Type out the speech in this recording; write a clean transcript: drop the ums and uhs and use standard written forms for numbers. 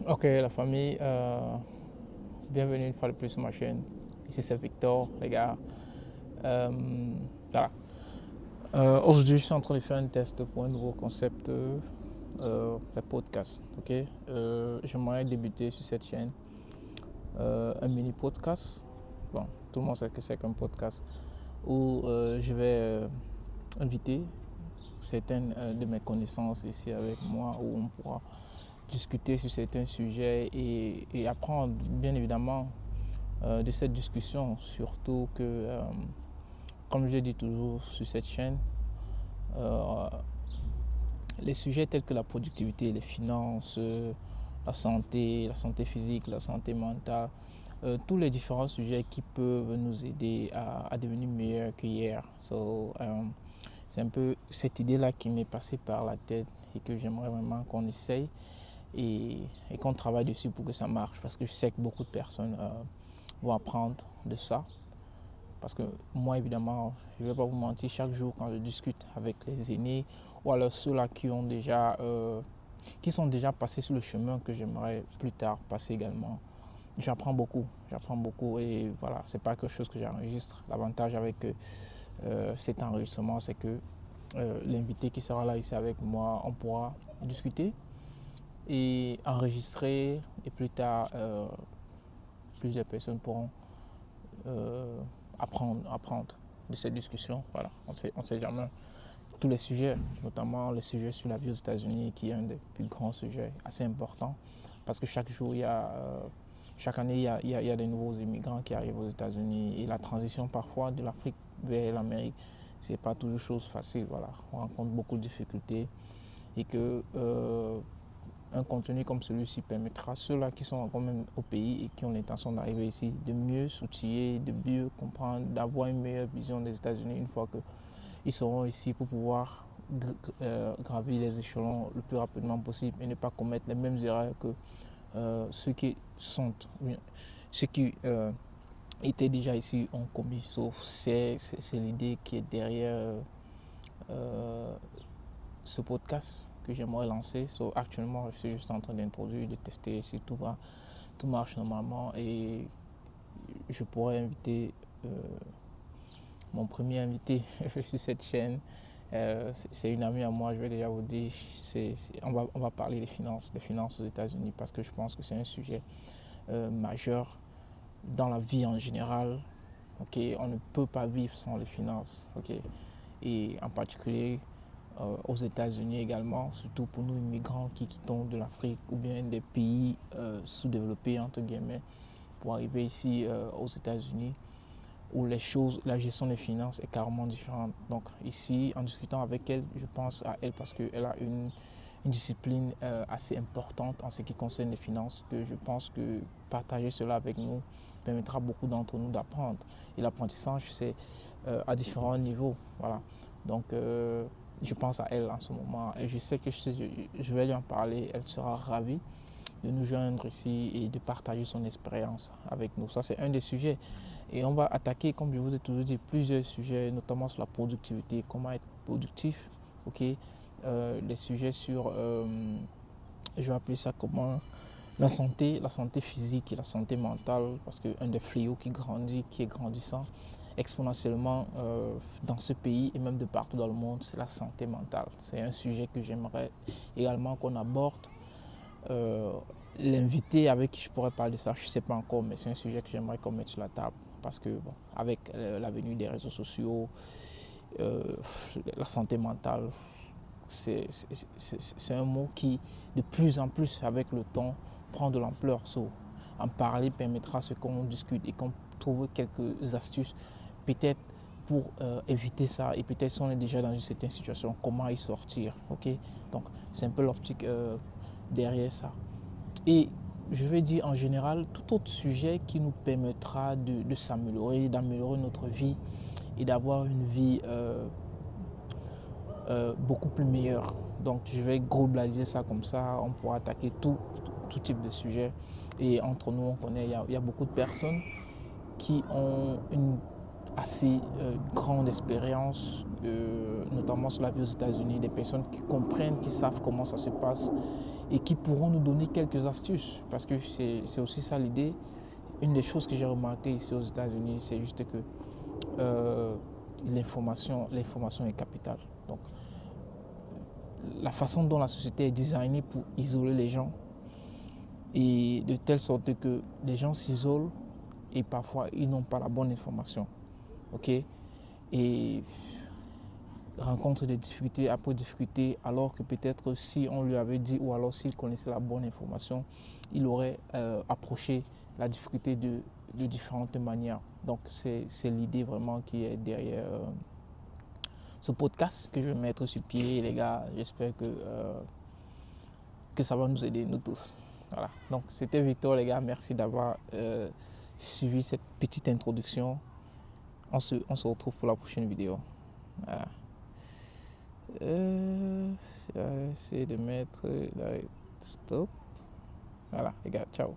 Ok, la famille, bienvenue une fois de plus sur ma chaîne. Ici c'est Victor, les gars. Euh, voilà. Aujourd'hui, je suis en train de faire un test pour un nouveau concept, le podcast. Ok. J'aimerais débuter sur cette chaîne un mini podcast. Bon, tout le monde sait ce que c'est qu'un podcast. Où je vais inviter certaines de mes connaissances ici avec moi, où on pourra discuter sur certains sujets et apprendre bien évidemment de cette discussion, surtout que, comme je dis toujours sur cette chaîne, euh, les sujets tels que la productivité, les finances, la santé physique, la santé mentale, tous les différents sujets qui peuvent nous aider à devenir meilleurs qu'hier. C'est un peu cette idée-là qui m'est passée par la tête et que j'aimerais vraiment qu'on essaye et qu'on travaille dessus pour que ça marche. Parce que je sais que beaucoup de personnes vont apprendre de ça. Parce que moi, évidemment, je ne vais pas vous mentir, chaque jour quand je discute avec les aînés ou alors ceux-là qui sont déjà passés sur le chemin que j'aimerais plus tard passer également, j'apprends beaucoup et voilà, c'est pas quelque chose que j'enregistre. L'avantage avec cet enregistrement, c'est que l'invité qui sera là ici avec moi, on pourra discuter et enregistrer et plus tard plusieurs personnes pourront apprendre de cette discussion. Voilà, on sait jamais tous les sujets, notamment les sujets sur la vie aux États-Unis, qui est un des plus grands sujets assez importants parce que chaque jour, chaque année, il y a des nouveaux immigrants qui arrivent aux États-Unis et la transition parfois de l'Afrique vers l'Amérique, c'est pas toujours chose facile. Voilà, on rencontre beaucoup de difficultés et que un contenu comme celui-ci permettra à ceux-là qui sont quand même au pays et qui ont l'intention d'arriver ici de mieux s'outiller, de mieux comprendre, d'avoir une meilleure vision des États-Unis une fois qu'ils seront ici pour pouvoir gravir les échelons le plus rapidement possible et ne pas commettre les mêmes erreurs que ceux qui sont, ceux qui étaient déjà ici ont commis. Sauf c'est l'idée qui est derrière ce podcast que j'aimerais lancer. Actuellement, je suis juste en train d'introduire, de tester si tout marche normalement et je pourrais inviter mon premier invité sur cette chaîne. C'est une amie à moi, je vais déjà vous dire, on va parler des finances aux États-Unis parce que je pense que c'est un sujet majeur dans la vie en général. Okay? On ne peut pas vivre sans les finances. Okay? Et en particulier aux États-Unis également, surtout pour nous immigrants qui quittons de l'Afrique ou bien des pays sous-développés entre guillemets pour arriver ici aux États-Unis où la gestion des finances est carrément différente. Donc ici, en discutant avec elle, je pense à elle parce qu'elle a une discipline assez importante en ce qui concerne les finances, que je pense que partager cela avec nous permettra beaucoup d'entre nous d'apprendre. Et l'apprentissage, c'est à différents niveaux. Voilà. Donc, je pense à elle en ce moment et je sais que je vais lui en parler. Elle sera ravie de nous joindre ici et de partager son expérience avec nous. Ça, c'est un des sujets. Et on va attaquer, comme je vous ai toujours dit, plusieurs sujets, notamment sur la productivité, comment être productif, ok, les sujets sur, je vais appeler ça comment, la santé physique et la santé mentale, parce qu'un des fléaux qui grandit, qui est grandissant exponentiellement dans ce pays et même de partout dans le monde, c'est la santé mentale. C'est un sujet que j'aimerais également qu'on aborde. L'invité avec qui je pourrais parler de ça, je ne sais pas encore, mais c'est un sujet que j'aimerais qu'on mette sur la table parce que bon, avec l'avenue des réseaux sociaux, la santé mentale, c'est un mot qui, de plus en plus avec le temps, prend de l'ampleur. En parler permettra ce qu'on discute et qu'on trouve quelques astuces, peut-être pour éviter ça et peut-être si on est déjà dans une certaine situation, comment y sortir. Okay? Donc c'est un peu l'optique derrière ça. Et je vais dire en général tout autre sujet qui nous permettra de s'améliorer, d'améliorer notre vie et d'avoir une vie beaucoup plus meilleure. Donc je vais globaliser ça comme ça, on pourra attaquer tout type de sujet. Et entre nous, on connaît, il y a beaucoup de personnes qui ont une assez grande expérience, notamment sur la vie aux États-Unis, des personnes qui comprennent, qui savent comment ça se passe et qui pourront nous donner quelques astuces, parce que c'est aussi ça l'idée. Une des choses que j'ai remarqué ici aux États-Unis, c'est juste que l'information est capitale. Donc, la façon dont la société est designée pour isoler les gens, et de telle sorte que les gens s'isolent et parfois ils n'ont pas la bonne information. Ok? Et rencontre des difficultés après difficultés, alors que peut-être si on lui avait dit, ou alors s'il connaissait la bonne information, il aurait approché la difficulté de différentes manières. Donc c'est l'idée vraiment qui est derrière ce podcast que je vais mettre sur pied, les gars. J'espère que ça va nous aider, nous tous. Voilà. Donc c'était Victor, les gars. Merci d'avoir suivi cette petite introduction. On se retrouve pour la prochaine vidéo. Voilà. Je vais essayer de mettre stop. Voilà, les gars, ciao.